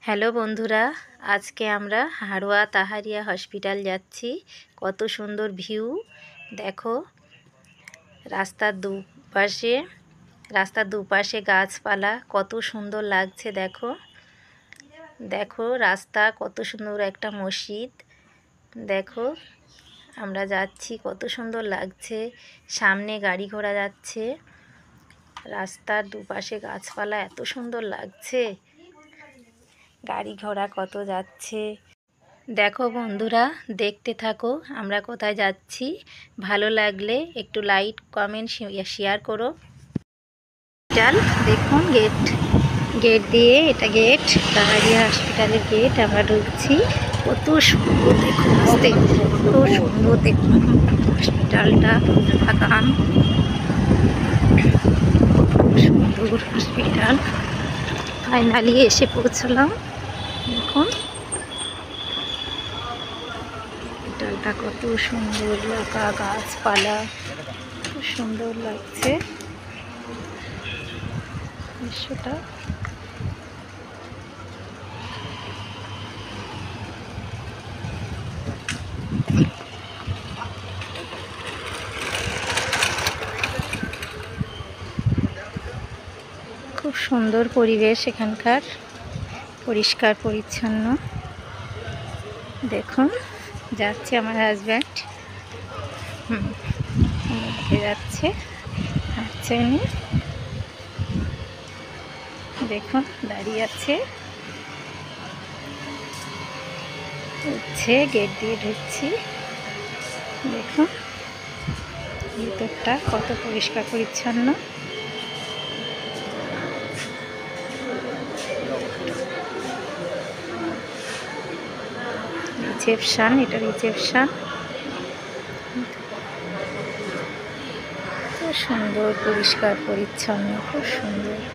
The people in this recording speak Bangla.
হ্যালো বন্ধুরা, আজকে আমরা হাড়োয়া তাহারিয়া হসপিটাল যাচ্ছি। কত সুন্দর ভিউ দেখো। রাস্তার দুপাশে গাছপালা, কত সুন্দর লাগছে দেখো। দেখো রাস্তা, কত সুন্দর একটা মসজিদ দেখো। আমরা যাচ্ছি, কত সুন্দর লাগছে। সামনে গাড়ি ঘোড়া যাচ্ছে, রাস্তার দুপাশে গাছপালা, এত সুন্দর লাগছে। গাড়ি ঘোড়া কত যাচ্ছে দেখো বন্ধুরা, দেখতে থাকো আমরা কোথায় যাচ্ছি। ভালো লাগলে একটু লাইক কমেন্ট শেয়ার করো। দেখুন গেট দিয়ে, এটা গেট তাহারিয়া হসপিটালের গেট। আমরা ঢুকছি। কত সুন্দর দেখুন, কত সুন্দর দেখুন হসপিটালটা। বাগান, সুন্দর হসপিটাল। ফাইনালি এসে পৌঁছলাম। দেখুন হসপিটালটা কত সুন্দর, এলাকা গাছপালা, খুব সুন্দর লাগছে দৃশ্যটা। খুব সুন্দর পরিবেশ এখানকার, পরিষ্কার পরিচ্ছন্ন। দেখুন যাচ্ছে আমার হাজব্যান্ড, যাচ্ছে, হাঁটছে উনি। দেখুন দাঁড়িয়ে আছে, উঠছে, গেট দিয়ে ঢুকছি। দেখুন ভিতরটা কত পরিষ্কার পরিচ্ছন্ন। রিসেপশন, এটা রিসেপশন। খুব সুন্দর, পরিষ্কার পরিচ্ছন্ন, খুব সুন্দর।